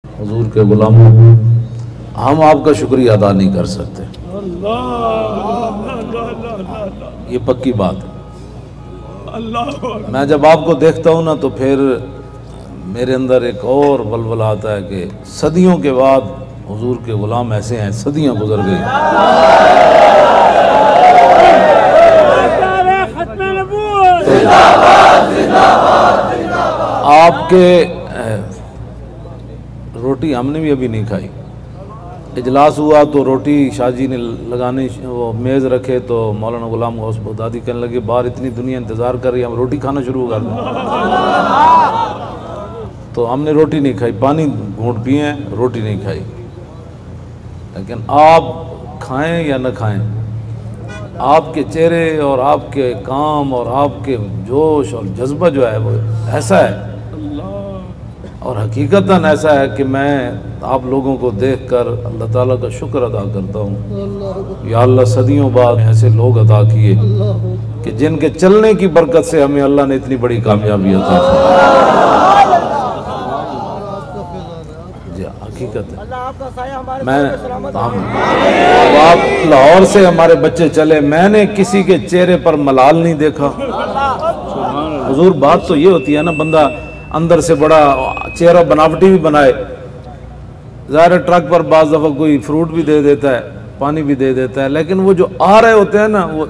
हुजूर के गुलामों, हम आपका शुक्रिया अदा नहीं कर सकते, ये पक्की बात है। मैं जब आपको देखता हूँ ना तो फिर मेरे अंदर एक और बलबला आता है कि सदियों के बाद हुजूर के गुलाम ऐसे हैं, सदियाँ गुजर गई, आपके रोटी हमने भी अभी नहीं खाई। इजलास हुआ तो रोटी शाहजी ने लगाने वो मेज़ रखे तो मौलाना गुलाम गौस बगदादी कहने लगे बाहर इतनी दुनिया इंतज़ार कर रही है, हम रोटी खाना शुरू कर दें। तो हमने रोटी नहीं खाई, पानी घूंट पिए हैं, रोटी नहीं खाई। लेकिन आप खाएं या न खाएं, आपके चेहरे और आपके काम और आपके जोश और जज्बा जो है वो ऐसा है और हकीकतन ऐसा है कि मैं आप लोगों को देखकर अल्लाह ताला का शुक्र अदा करता हूँ। या अल्लाह सदियों बाद ऐसे लोग अदा किए कि जिनके चलने की बरकत से हमें अल्लाह ने इतनी बड़ी कामयाबी अता की। हकीकत है। मैं आप लाहौर से हमारे बच्चे चले, मैंने किसी के चेहरे पर मलाल नहीं देखा। हुजूर बात तो ये होती है ना, बंदा अंदर से बड़ा चेहरा बनावटी भी बनाए, ज़ाहिर ट्रक पर बाज़ दफ़ा कोई फ्रूट भी दे देता है, पानी भी दे देता है, लेकिन वो जो आ रहे होते हैं ना, वो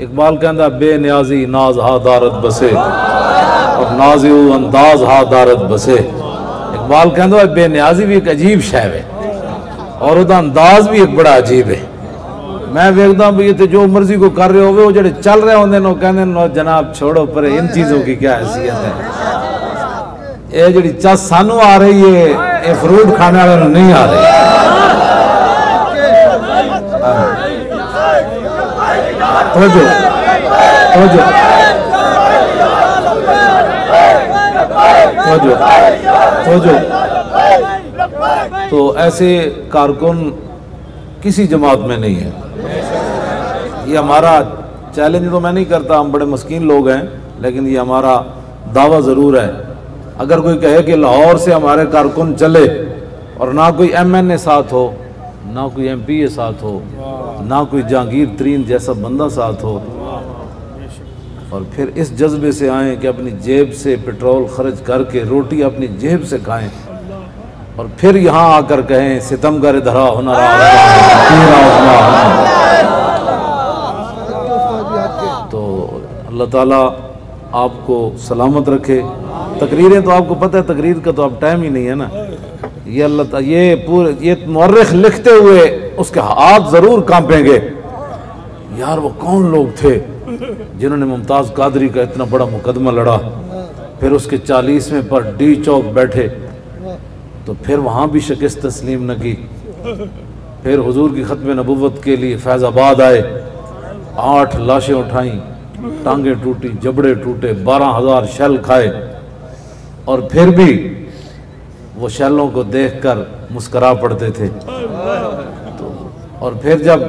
इकबाल कहता बेनियाजी नाज हा दारत बसे और नाज़ अंदाज हा दारत बसे। इकबाल कहता बेनियाजी भी एक अजीब शय है और उसका अंदाज भी एक बड़ा अजीब है। मैं वेखदा भी ये जो मर्जी को कर रहे हो, वो जो चल रहे होंगे वो कहते जनाब छोड़ो पर इन चीज़ों की क्या हैसियत है, ये जी चस सानू आ रही है, ये फ्रूट खाने वाले नहीं आ रही। तो ऐसे कारकुन किसी जमात में नहीं है। ये हमारा चैलेंज तो मैं नहीं करता, हम बड़े मस्कीन लोग हैं, लेकिन ये हमारा दावा ज़रूर है। अगर कोई कहे कि लाहौर से हमारे कारकुन चले और ना कोई MNA साथ हो, ना कोई MPA साथ हो, ना कोई जहांगीर तरीन जैसा बंदा साथ हो, और फिर इस जज्बे से आएँ कि अपनी जेब से पेट्रोल खर्च करके रोटी अपनी जेब से खाएं और फिर यहाँ आकर कहें सितमगर धरा होना तो अल्लाह ताला आपको सलामत रखे। तकरीरें तो आपको पता है, तकरीर का तो अब टाइम ही नहीं है ना। ये अल्लाह ये पूरे ये मुअर्रिख लिखते हुए उसके हाथ ज़रूर कांपेंगे, यार वो कौन लोग थे जिन्होंने मुमताज़ कादरी का इतना बड़ा मुकदमा लड़ा, फिर उसके 40वें पर डी चौक बैठे तो फिर वहाँ भी शिकस्त तस्लीम न की, फिर हुजूर की ख़त्म नबुव्वत के लिए फैज़ाबाद आए, 8 लाशें उठाई, टांगे टूटी, जबड़े टूटे, 12,000 शैल खाए और फिर भी वो शैलों को देखकर मुस्करा पड़ते थे। तो और फिर जब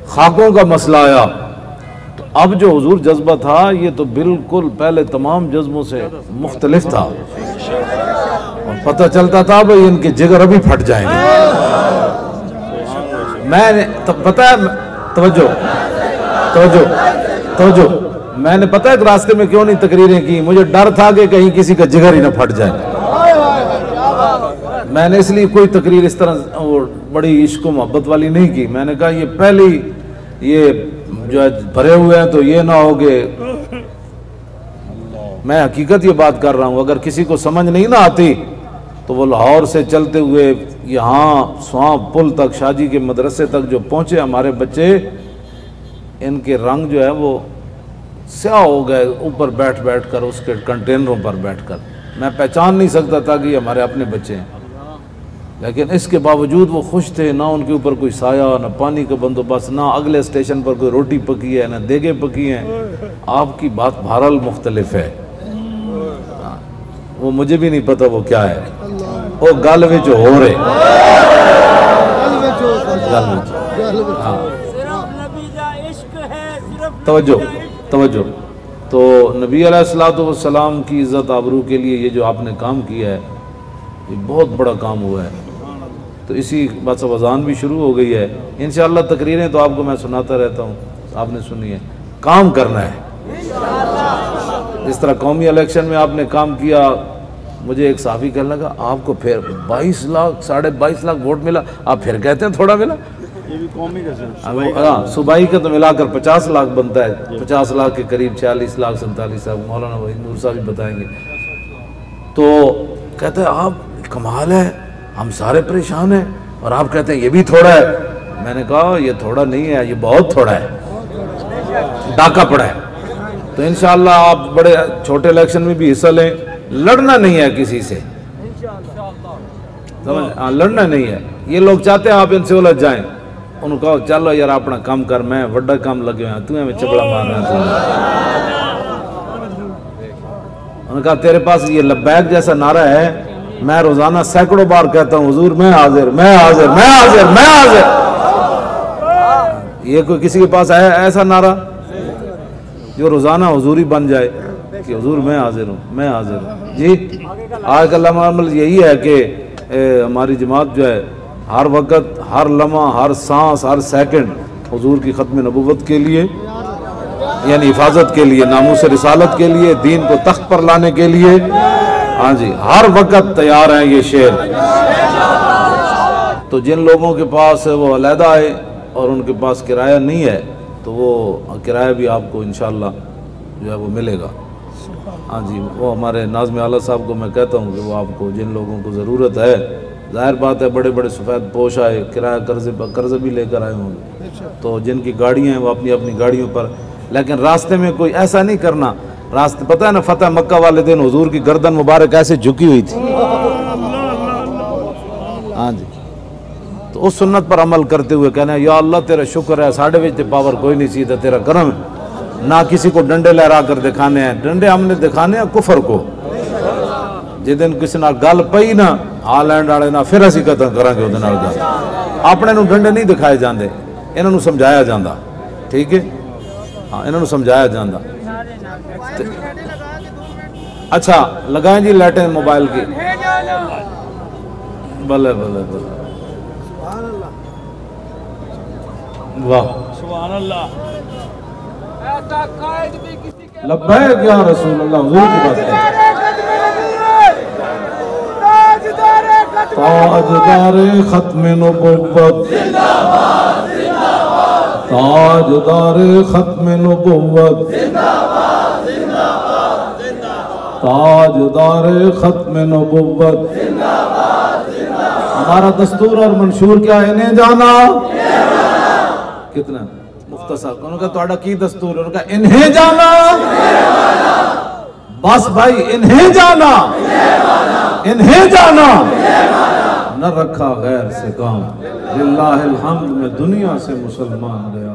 खाकों का मसला आया तो अब जो हुजूर जज्बा था ये तो बिल्कुल पहले तमाम जज्बों से मुख्तलिफ था और पता चलता था भाई इनके जिगर अभी फट जाएंगे। मैंने तब पता है, तवज्जो तवज्जो तवज्जो, मैंने पता है रास्ते में क्यों नहीं तकरीरें की, मुझे डर था कि कहीं किसी का जिगर ही ना फट जाए। मैंने इसलिए कोई तकरीर इस तरह वो बड़ी इश्क मोहब्बत वाली नहीं की। मैंने कहा ये पहले ही ये जो है भरे हुए हैं तो ये ना हो गए। मैं हकीकत ये बात कर रहा हूँ, अगर किसी को समझ नहीं ना आती तो वो लाहौर से चलते हुए यहाँ स्वां पुल तक शाहजी के मदरसे तक जो पहुँचे हमारे बच्चे, इनके रंग जो है वो स्याह हो गए ऊपर बैठ बैठ कर, उसके कंटेनरों पर बैठकर। मैं पहचान नहीं सकता था कि हमारे अपने बच्चे हैं, लेकिन इसके बावजूद वो खुश थे। ना उनके ऊपर कोई साया, ना पानी का बंदोबस्त, ना अगले स्टेशन पर कोई रोटी पकी है, ना देगे पकी हैं। आपकी बात बहरहाल मुख्तलिफ है, वो मुझे भी नहीं पता वो क्या है, वो गल विच हो रहे तवज्जो तवज्जो। तो नबी अलैहिस्सलातु वस्सलाम की इज़्ज़त आबरू के लिए ये जो आपने काम किया है ये बहुत बड़ा काम हुआ है। तो इसी बस अज़ान भी शुरू हो गई है। इंशाअल्लाह तकरीरें तो आपको मैं सुनाता रहता हूँ, आपने सुनी है, काम करना है। इस तरह कौमी इलेक्शन में आपने काम किया, मुझे एक साफ़ी कहने लगा आपको फिर 22 लाख 22.5 लाख वोट मिला, आप फिर कहते हैं थोड़ा मिला। ये भी कौमी का हाँ, सूबाई का तो मिलाकर 50 लाख बनता है, 50 लाख के करीब 46 लाख 47 लाख, मौलाना वही नूर साहब भी बताएंगे। तो कहते हैं आप कमाल है, हम सारे परेशान हैं और आप कहते हैं ये भी थोड़ा है। मैंने कहा ये थोड़ा नहीं है, ये बहुत थोड़ा है, डाका पड़ा है। तो इंशाअल्लाह आप बड़े छोटे इलेक्शन में भी हिस्सा लें, लड़ना नहीं है किसी से, समझ, हाँ लड़ना नहीं है। ये लोग चाहते हैं आप इनसे उलझ जाएं, उनको कहो चलो यार अपना काम कर, मैं बड़ा काम लगे हुए तू हमें चबड़ा मारना है। उन्होंने कहा तेरे पास ये लब्बैक जैसा नारा है, मैं रोजाना सैकड़ों बार कहता हूँ हुजूर मैं हाजिर, मैं हाजिर, मैं हाजिर, मैं हाजिर। ये कोई किसी के पास है ऐसा नारा जो रोजाना हुजूरी बन जाए कि हुजूर मैं हाजिर हूँ, मैं हाजिर हूँ। जी आज का अमल यही है कि हमारी जमात जो है हर वक्त, हर लम्हा, हर सांस, हर सेकंड हुजूर की ख़त्म नबुव्वत के लिए, यानी हिफाजत के लिए, नामूस रिसालत के लिए, दीन को तख्त पर लाने के लिए, हाँ जी हर वक्त तैयार हैं ये शेर। तो जिन लोगों के पास है वो अलहदा आए और उनके पास किराया नहीं है तो वो किराया भी आपको इंशाअल्लाह जो है वो मिलेगा। हाँ जी, वो हमारे नाज़िम आला साहब को मैं कहता हूँ कि वो आपको, जिन लोगों को ज़रूरत है, जाहिर बात है बड़े बड़े सफ़ेद पोश आए, किराया कर्ज भी लेकर आए होंगे, तो जिनकी गाड़ियाँ हैं वो अपनी अपनी गाड़ियों पर, लेकिन रास्ते में कोई ऐसा नहीं करना। रास्ते पता है ना, फतेह मक्का वाले दिन हुजूर की गर्दन मुबारक ऐसे झुकी हुई थी। हाँ जी, तो उस सुन्नत पर अमल करते हुए कहना या अल्लाह तेरा शुक्र है साढ़े विच पावर कोई नहीं सी, तेरा करम है। ना किसी को डंडे लहरा कर दिखाने हैं, डंडे हमने दिखाने हैं कुफर को। जिस दिन किसी नाल गल पई ना हालैंड वाले ना, फिर असीं कदम करांगे उहदे नाल गल। अपने नूं डंडे नहीं दिखाए जाते, इन्हां नूं समझाया जाता, ठीक है, हाँ इन्हां नूं समझाया जाता। अच्छा लगाएं जी लाइटें मोबाइल की, बल्ले बल्ले बल्ले, वाह सुभान अल्लाह। लब्बैक या रसूल अल्लाह, हुजूर की बात है। ताजदारे खत्म नबुव्वत, ताजदारे खत्म नबुव्वत, ताजदारे खत्म नबुव्वत। हमारा दस्तूर और मंशूर क्या है, इन्हें जाना। कितना मुख्तसर, उनका तोड़ा की दस्तूर, उनका इन्हें जाना, बस भाई इन्हें जाना, इन्हें जाना, न रखा गैर से काम। लिल्लाहिल हम्द में दुनिया से मुसलमान गया।